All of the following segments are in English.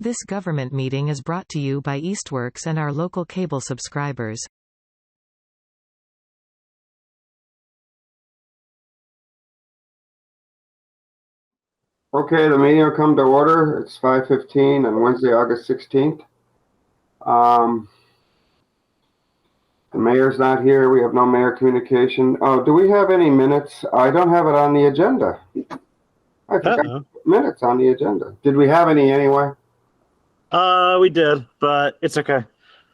This government meeting is brought to you by Eastworks and our local cable subscribers. Okay, the meeting will come to order. It's 5:15 on Wednesday, August 16th. The mayor's not here. We have no mayor communication. Oh, do we have any minutes? I don't have it on the agenda. I think I have minutes on the agenda. Did we have any anyway? We did, but it's okay.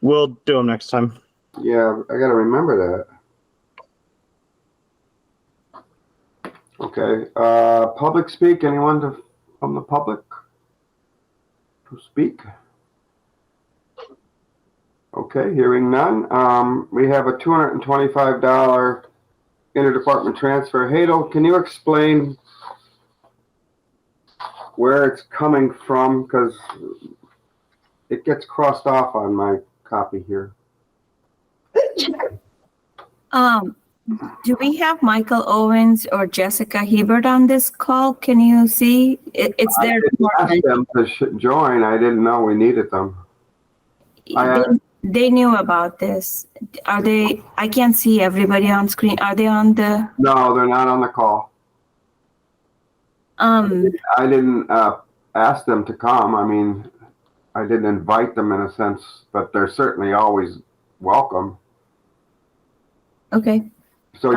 We'll do them next time. Yeah, I got to remember that. Okay, public speak. Anyone from the public to speak? Okay, hearing none. We have a $225 interdepartment transfer. Hadel, can you explain where it's coming from? Because it gets crossed off on my copy here. Do we have Michael Owens or Jessica Hebert on this call? Can you see? It's their department. I asked them to join. I didn't know we needed them. They knew about this. Are they? I can't see everybody on screen. Are they on the? No, they're not on the call. I didn't ask them to come. I mean, I didn't invite them in a sense, but they're certainly always welcome. Okay. So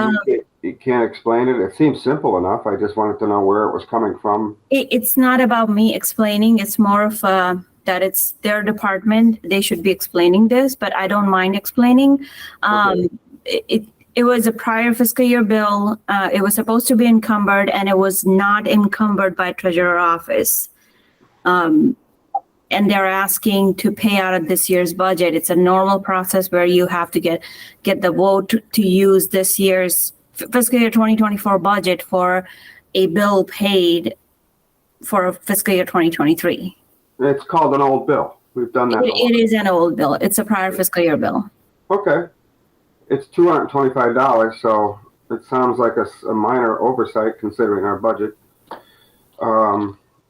you can't explain it? It seems simple enough. I just wanted to know where it was coming from. It's not about me explaining. It's more of that it's their department. They should be explaining this, but I don't mind explaining. Okay. It was a prior fiscal year bill. It was supposed to be encumbered, and it was not encumbered by Treasurer Office. And they're asking to pay out of this year's budget. It's a normal process where you have to get the vote to use this year's fiscal year 2024 budget for a bill paid for fiscal year 2023. It's called an old bill. We've done that. It is an old bill. It's a prior fiscal year bill. Okay. It's $225, so it sounds like a minor oversight considering our budget.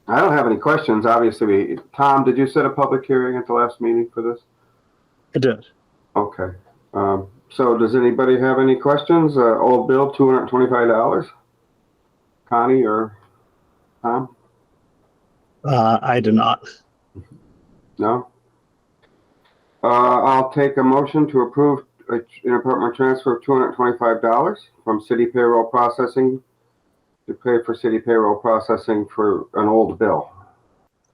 I don't have any questions. Obviously, Tom, did you set a public hearing at the last meeting for this? I did. Okay. So does anybody have any questions? Old bill, $225? Connie or Tom? I do not. No? I'll take a motion to approve an interdepartment transfer of $225 from city payroll processing to pay for city payroll processing for an old bill.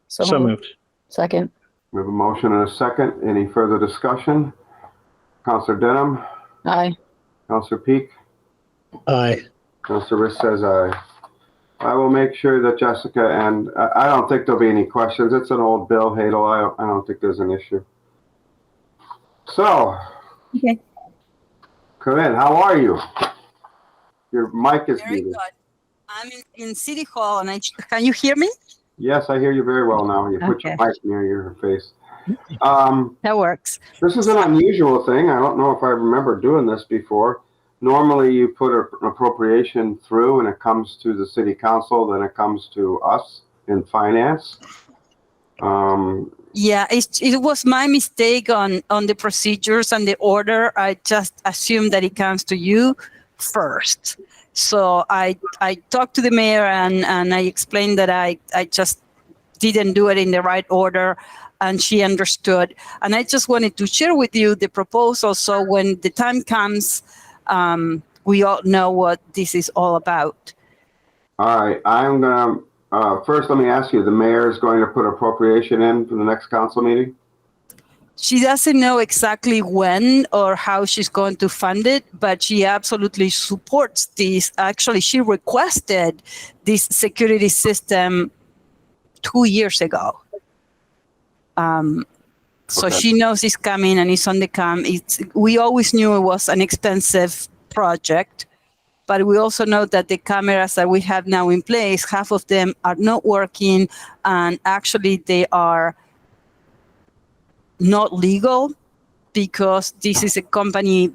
So moved. Second. We have a motion and a second. Any further discussion? Councilor Denham? Aye. Councilor Peak? Aye. Councilor Riss says aye. I will make sure that Jessica and I don't think there'll be any questions. It's an old bill, Hadel. I don't think there's an issue. So, okay. Corinne, how are you? Your mic is very muted. Good. I'm in City Hall, and can you hear me? Yes, I hear you very well now. You put your mic near your face. That works. This is an unusual thing. I don't know if I remember doing this before. Normally, you put an appropriation through, and it comes to the city council, then it comes to us in finance. Yeah, it was my mistake on the procedures and the order. I just assumed that it comes to you first. So I talked to the mayor and I explained that I just didn't do it in the right order, and she understood. And I just wanted to share with you the proposal, so when the time comes, we all know what this is all about. All right, I'm gonna first let me ask you, the mayor is going to put appropriation in for the next council meeting? She doesn't know exactly when or how she's going to fund it, but she absolutely supports this. Actually, she requested this security system 2 years ago. So Okay. she knows it's coming and it's on the come. We always knew it was an expensive project, but we also know that the cameras that we have now in place, half of them are not working, and actually they are not legal because this is a company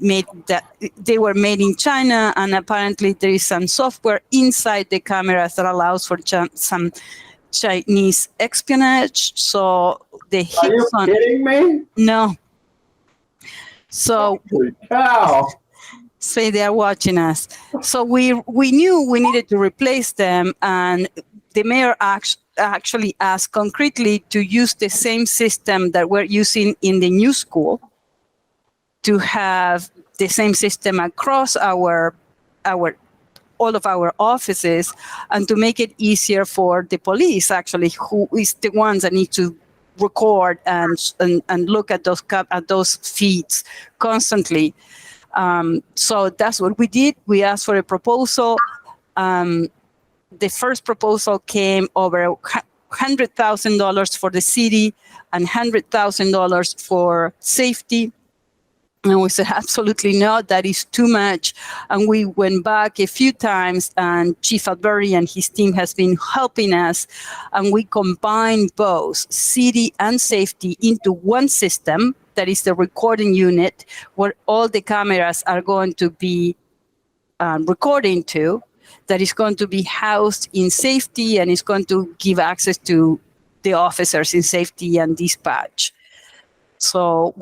they were made in China, and apparently there is some software inside the cameras that allows for some Chinese espionage. So the Are hits you on kidding me? no. So Holy cow. say they are watching us. So we knew we needed to replace them, and the mayor actually asked concretely to use the same system that we're using in the new school, to have the same system across our all of our offices, and to make it easier for the police, actually, who is the ones that need to record and look at those feeds constantly. So that's what we did. We asked for a proposal. The first proposal came over $100,000 for the city and $100,000 for safety. And we said, absolutely not, that is too much. And we went back a few times, and Chief Alberti and his team has been helping us. And we combined both city and safety into one system, that is the recording unit, where all the cameras are going to be recording to, that is going to be housed in safety and is going to give access to the officers in safety and dispatch. So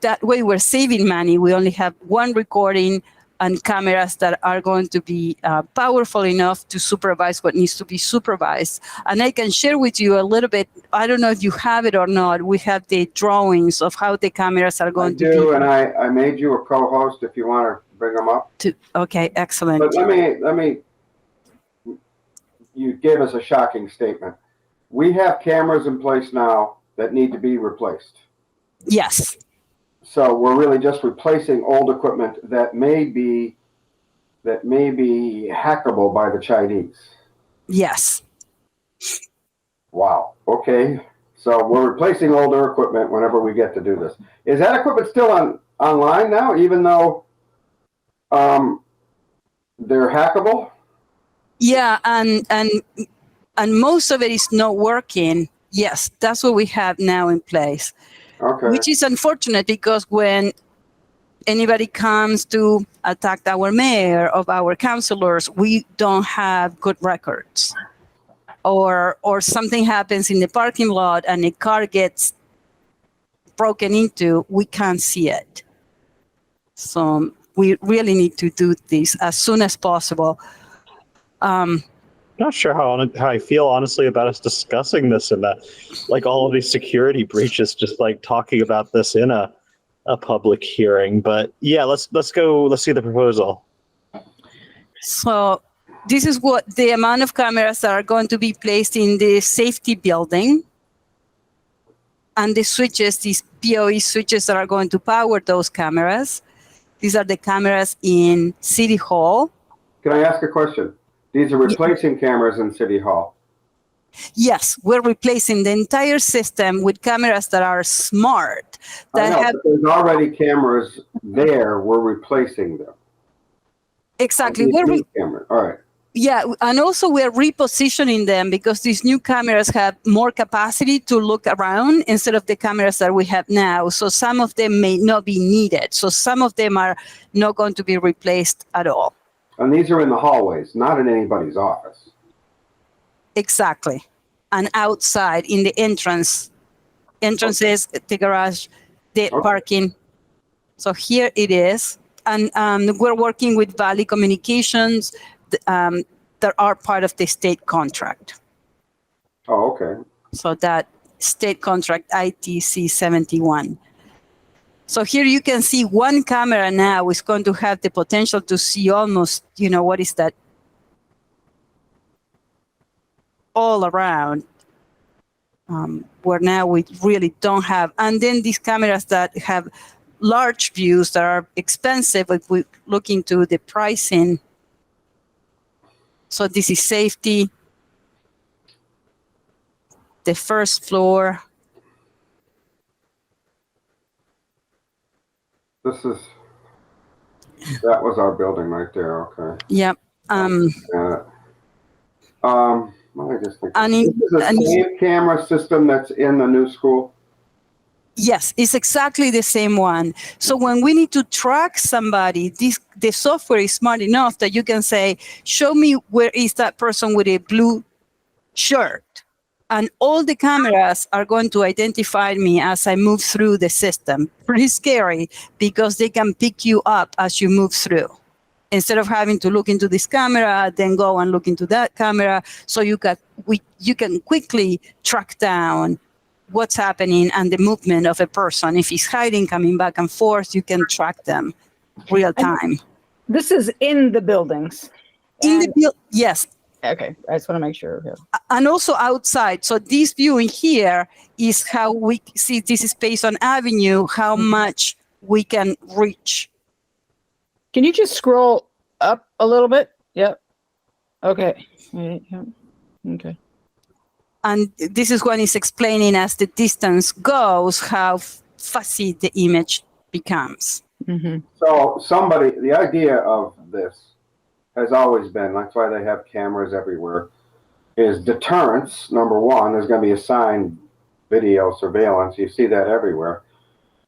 that way we're saving money. We only have one recording and cameras that are going to be powerful enough to supervise what needs to be supervised. And I can share with you a little bit. I don't know if you have it or not. We have the drawings of how the cameras are going to be. I do, and I made you a co-host if you want to bring them up. Okay, excellent. But let me, you gave us a shocking statement. We have cameras in place now that need to be replaced. Yes. So we're really just replacing old equipment that may be hackable by the Chinese. Yes. Wow. Okay. So we're replacing older equipment whenever we get to do this. Is that equipment still online now, even though they're hackable? Yeah, and most of it is not working. Yes, that's what we have now in place. Okay. Which is unfortunate, because when anybody comes to attack our mayor or our councilors, we don't have good records. Or something happens in the parking lot and a car gets broken into, we can't see it. So we really need to do this as soon as possible. Not sure how I feel, honestly, about us discussing this and that, like all of these security breaches, just like talking about this in a public hearing. But yeah, let's see the proposal. So this is what the amount of cameras that are going to be placed in the safety building, and the switches, these PoE switches that are going to power those cameras. These are the cameras in City Hall. Can I ask a question? These are replacing cameras in City Hall. Yes, we're replacing the entire system with cameras that are smart. But there's already cameras there. We're replacing them. Exactly. All right. Yeah, and also we're repositioning them, because these new cameras have more capacity to look around instead of the cameras that we have now. So some of them may not be needed. So some of them are not going to be replaced at all. And these are in the hallways, not in anybody's office. Exactly. And outside in the entrances, the garage, the parking. So here it is. And we're working with Valley Communications that are part of the state contract. Oh, okay. So that state contract ITC 71. So here you can see one camera now is going to have the potential to see almost, what is that? All around. Where now we really don't have. And then these cameras that have large views that are expensive, if we look into the pricing. So this is safety. The first floor. That was our building right there. Okay. Yep. What I just think. This is the same camera system that's in the new school? Yes, it's exactly the same one. So when we need to track somebody, the software is smart enough that you can say, show me where is that person with a blue shirt. And all the cameras are going to identify me as I move through the system. Pretty scary because they can pick you up as you move through. Instead of having to look into this camera, then go and look into that camera, so you can quickly track down what's happening and the movement of a person. If he's hiding, coming back and forth, you can track them real time. This is in the buildings. Yes. Okay, I just want to make sure. Yeah. And also outside. So this view in here is how we see, this is based on Avenue, how much we can reach. Can you just scroll up a little bit? Yep. Okay. Yeah. Okay. And this is when it's explaining as the distance goes, how fuzzy the image becomes. Mm-hmm. So the idea of this has always been, that's why they have cameras everywhere, is deterrence. Number one, there's going to be assigned video surveillance. You see that everywhere.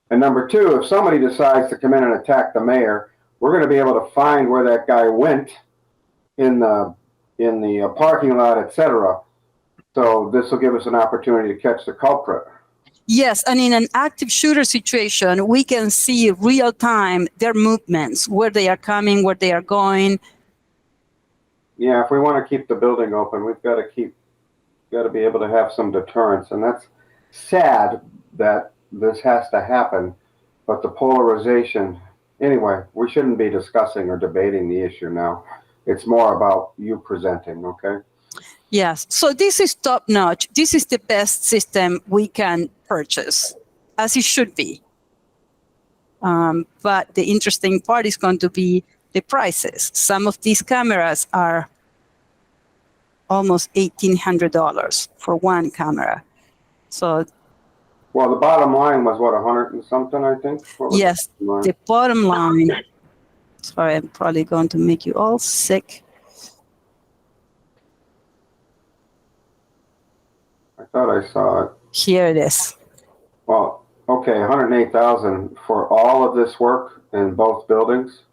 And number two, if somebody decides to come in and attack the mayor, we're going to be able to find where that guy went in the parking lot, etc. So this will give us an opportunity to catch the culprit. Yes, and in an active shooter situation, we can see real time their movements, where they are coming, where they are going. Yeah, if we want to keep the building open, we've got to be able to have some deterrence, and that's sad that this has to happen. But the polarization, anyway, we shouldn't be discussing or debating the issue now. It's more about you presenting, okay? Yes, so this is top notch. This is the best system we can purchase, as it should be. But the interesting part is going to be the prices. Some of these cameras are almost $1,800 for one camera. So, well, the bottom line was what, 100 and something, I think? Yes, the bottom line. Sorry, I'm probably going to make you all sick. I thought I saw it. Here it is. Well, okay, 108,000 for all of this work in both buildings.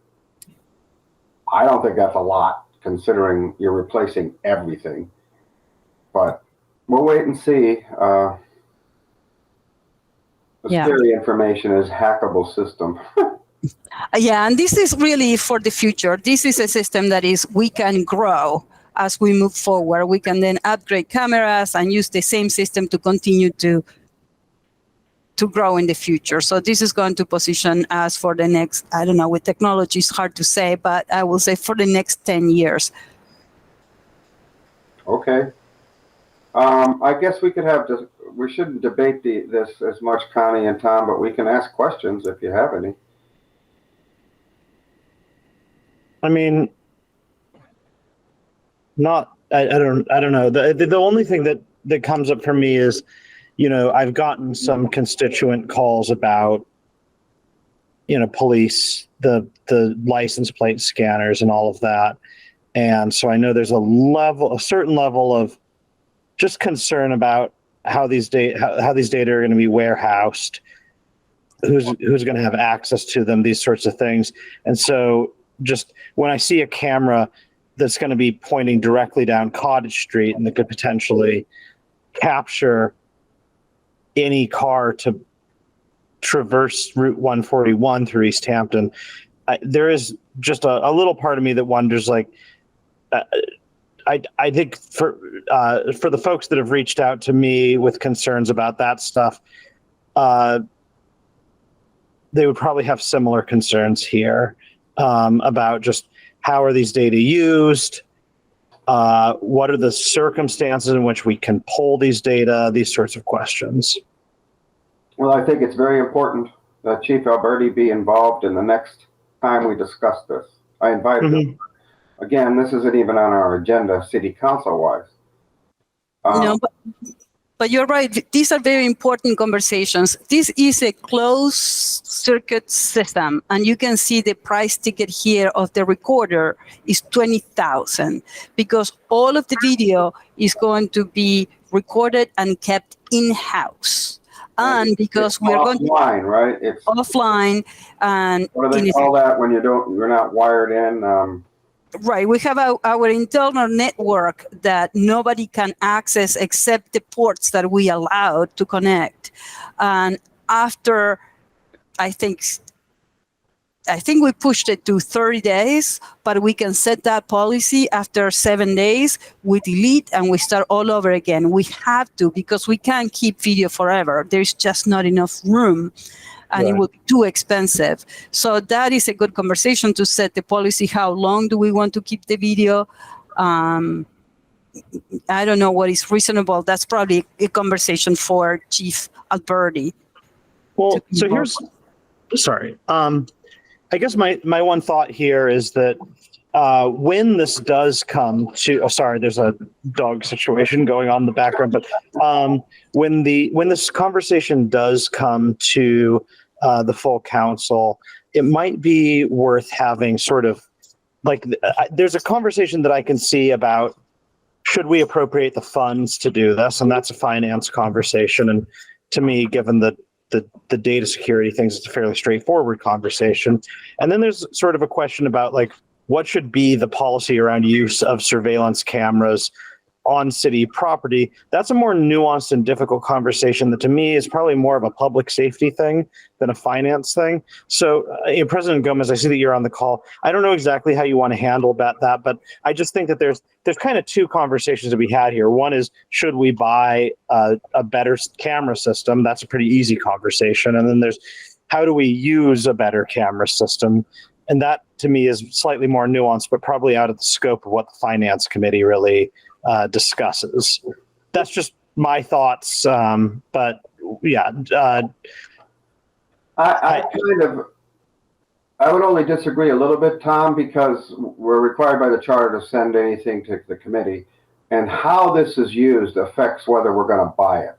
I don't think that's a lot, considering you're replacing everything. But we'll wait and see. The scary information is hackable system. Yeah, and this is really for the future. This is a system that we can grow as we move forward. We can then upgrade cameras and use the same system to continue to grow in the future. So this is going to position us for the next, I don't know, with technology, it's hard to say, but I will say for the next 10 years. Okay. I guess we could have, we shouldn't debate this as much, Connie and Tom, but we can ask questions if you have any. I mean, I don't know. The only thing that comes up for me is, I've gotten some constituent calls about, police, the license plate scanners and all of that. And so I know there's a certain level of just concern about how these data are going to be warehoused, who's going to have access to them, these sorts of things. And so just when I see a camera that's going to be pointing directly down Cottage Street and that could potentially capture any car to traverse Route 141 through Easthampton, there is just a little part of me that wonders, like, I think for the folks that have reached out to me with concerns about that stuff, they would probably have similar concerns here about just how are these data used, what are the circumstances in which we can pull these data, these sorts of questions. Well, I think it's very important that Chief Alberti be involved in the next time we discuss this. I invited him. Again, this isn't even on our agenda, city council-wise. No, but you're right. These are very important conversations. This is a closed circuit system, and you can see the price ticket here of the recorder is $20,000 because all of the video is going to be recorded and kept in-house. And because we're going to offline, right? It's offline, and what do they call that when you're not wired in? Right. We have our internal network that nobody can access except the ports that we allow to connect. And after, I think we pushed it to 30 days, but we can set that policy after 7 days. We delete and we start all over again. We have to, because we can't keep video forever. There's just not enough room. And it would be too expensive. So that is a good conversation to set the policy. How long do we want to keep the video? I don't know what is reasonable. That's probably a conversation for Chief Alberti. Well, so here's, sorry. I guess my one thought here is that when this does come to, sorry, there's a dog situation going on in the background, but when this conversation does come to the full council, it might be worth having sort of like, there's a conversation that I can see about, should we appropriate the funds to do this? And that's a finance conversation. And to me, given the data security things, it's a fairly straightforward conversation. And then there's sort of a question about like, what should be the policy around use of surveillance cameras on city property? That's a more nuanced and difficult conversation that to me is probably more of a public safety thing than a finance thing. So President Gomez, I see that you're on the call. I don't know exactly how you want to handle about that, but I just think that there's kind of two conversations to be had here. One is, should we buy a better camera system? That's a pretty easy conversation. And then there's, how do we use a better camera system? And that to me is slightly more nuanced, but probably out of the scope of what the finance committee really discusses. That's just my thoughts. But yeah, I would only disagree a little bit, Tom, because we're required by the charter to send anything to the committee, and how this is used affects whether we're going to buy it.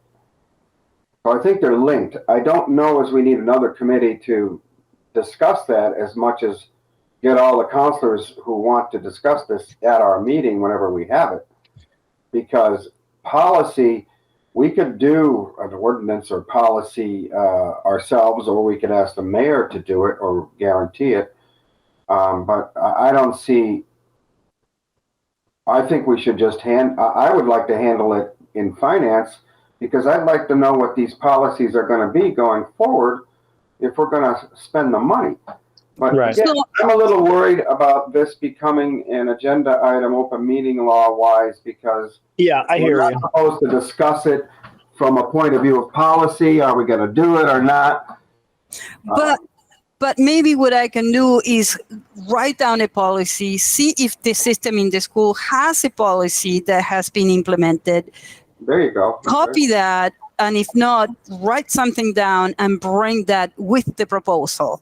So I think they're linked. I don't know as we need another committee to discuss that as much as get all the counselors who want to discuss this at our meeting whenever we have it. Because policy, we could do an ordinance or policy ourselves, or we could ask the mayor to do it or guarantee it. But I don't see, I think we should just I would like to handle it in finance, because I'd like to know what these policies are going to be going forward if we're going to spend the money. But right. Again, I'm a little worried about this becoming an agenda item, open meeting law wise, because I hear we're you. not supposed to discuss it from a point of view of policy. Are we going to do it or not? But maybe what I can do is write down a policy, see if the system in the school has a policy that has been implemented. There you go. Copy that, and if not, write something down and bring that with the proposal.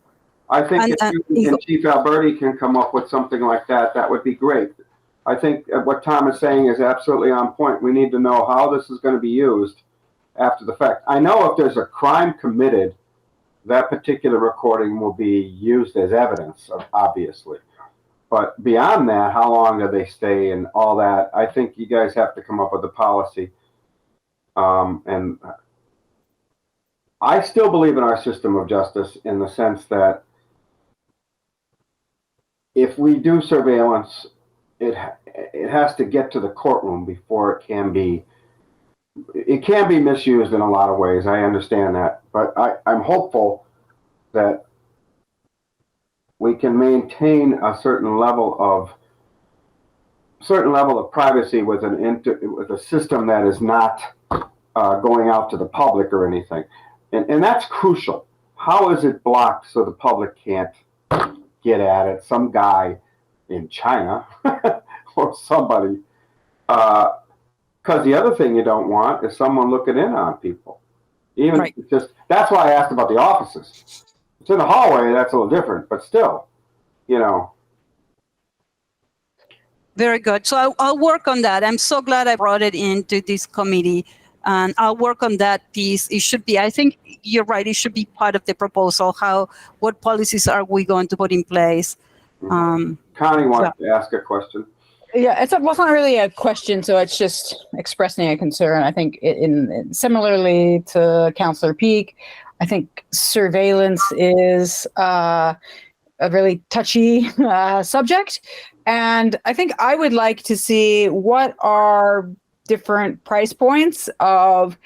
I think if Chief Alberti can come up with something like that, that would be great. I think what Tom is saying is absolutely on point. We need to know how this is going to be used after the fact. I know if there's a crime committed, that particular recording will be used as evidence, obviously. But beyond that, how long do they stay and all that? I think you guys have to come up with a policy. And I still believe in our system of justice in the sense that if we do surveillance, it has to get to the courtroom before it can be misused in a lot of ways. I understand that, but I'm hopeful that we can maintain a certain level of privacy with a system that is not going out to the public or anything, and that's crucial. How is it blocked so the public can't get at it? Some guy in China or somebody. Because the other thing you don't want is someone looking in on people. Even right. That's why I asked about the offices. It's in the hallway, that's a little different, but still, Very good. So I'll work on that. I'm so glad I brought it into this committee, and I'll work on that piece. It should be, I think you're right, it should be part of the proposal. What policies are we going to put in place? Connie wanted to ask a question. Yeah, it's not really a question, so it's just expressing a concern. I think similarly to Councillor Peak, I think surveillance is a really touchy subject, And I think I would like to see what are different price points of,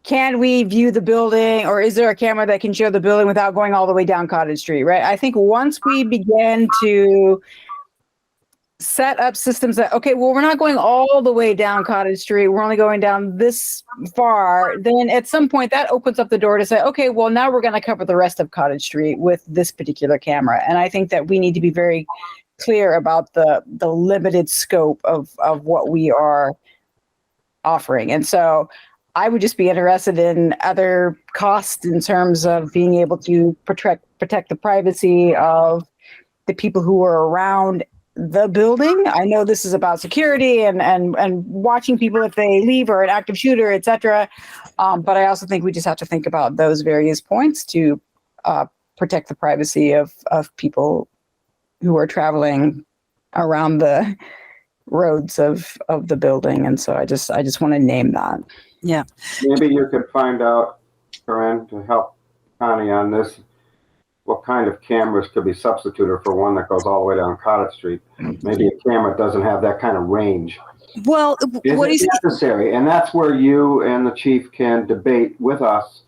can we view the building, or is there a camera that can show the building without going all the way down Cottage Street, right? I think once we begin to set up systems that, okay, well, we're not going all the way down Cottage Street, we're only going down this far, then at some point that opens up the door to say, okay, well, now we're going to cover the rest of Cottage Street with this particular camera. And I think that we need to be very clear about the limited scope of what we are offering. And so I would just be interested in other costs in terms of being able to protect the privacy of the people who are around the building. I know this is about security and watching people if they leave, or an active shooter, etc. But I also think we just have to think about those various points to protect the privacy of people who are traveling around the roads of the building. And so I just want to name that. Yeah. Maybe you could find out, Corinne, to help Connie on this, what kind of cameras could be substituted for one that goes all the way down Cottage Street. Maybe a camera doesn't have that kind of range. Well, what is necessary? And that's where you and the chief can debate with us,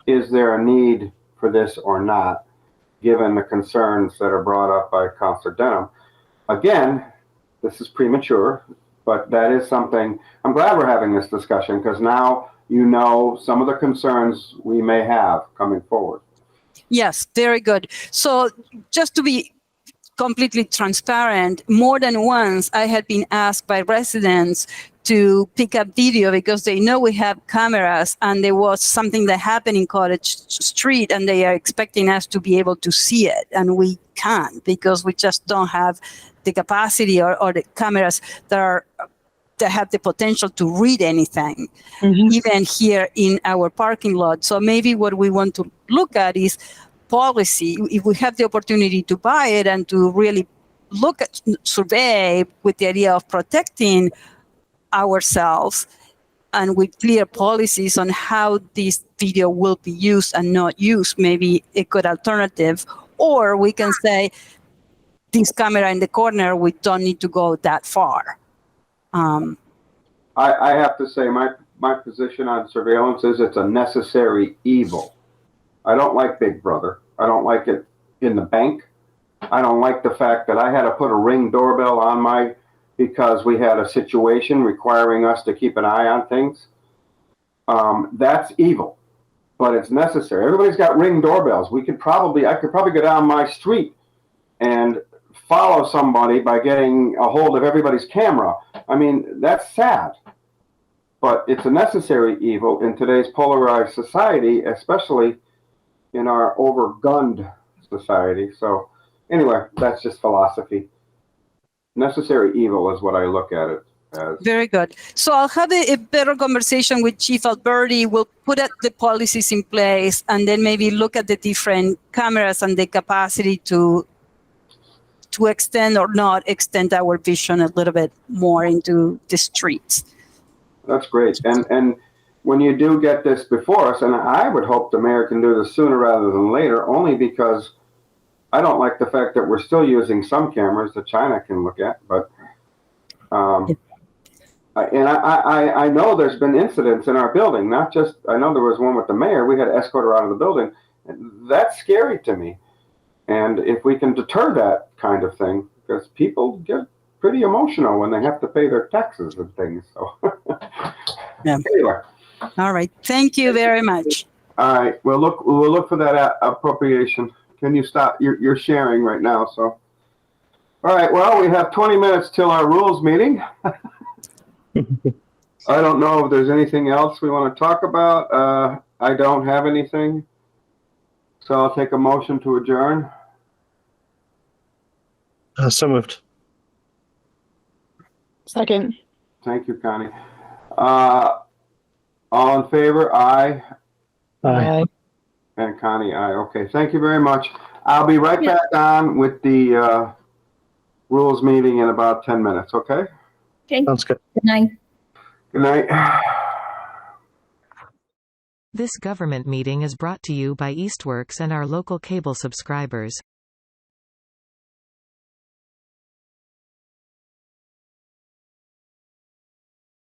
is there a need for this or not, given the concerns that are brought up by Councilor Denham. Again, this is premature, but that is something, I'm glad we're having this discussion, because now you know some of the concerns we may have coming forward. Yes, very good. So just to be completely transparent, more than once I had been asked by residents to pick up video because they know we have cameras and there was something that happened in Cottage Street and they are expecting us to be able to see it. And we can't because we just don't have the capacity or the cameras that have the potential to read anything, even here in our parking lot. So maybe what we want to look at is policy. If we have the opportunity to buy it and to really look at, survey with the idea of protecting ourselves and with clear policies on how this video will be used and not used, maybe a good alternative. Or we can say, this camera in the corner, we don't need to go that far. I have to say my position on surveillance is it's a necessary evil. I don't like Big Brother. I don't like it in the bank. I don't like the fact that I had to put a Ring doorbell on because we had a situation requiring us to keep an eye on things. That's evil, but it's necessary. Everybody's got Ring doorbells. I could probably go down my street and follow somebody by getting a hold of everybody's camera. I mean, that's sad, but it's a necessary evil in today's polarized society, especially in our overgunned society. So anyway, that's just philosophy. Necessary evil is what I look at it as. Very good. So I'll have a better conversation with Chief Alberti. We'll put the policies in place and then maybe look at the different cameras and the capacity to extend or not extend our vision a little bit more into the streets. That's great. And when you do get this before us, and I would hope the mayor can do this sooner rather than later, only because I don't like the fact that we're still using some cameras that China can look at, but I know there's been incidents in our building, not just, I know there was one with the mayor, we had to escort her out of the building. That's scary to me. And if we can deter that kind of thing, because people get pretty emotional when they have to pay their taxes and things. So yeah. Anyway. All right. Thank you very much. All right. We'll look for that appropriation. Can you stop? You're sharing right now. So, all right. Well, we have 20 minutes till our rules meeting. I don't know if there's anything else we want to talk about. I don't have anything. So I'll take a motion to adjourn. So moved. Second. Thank you, Connie. All in favor? Aye. Aye. And Connie, aye. Okay, thank you very much. I'll be right back on with the rules meeting in about 10 minutes, okay? Okay. Sounds good. Good night. Good night. This government meeting is brought to you by Eastworks and our local cable subscribers.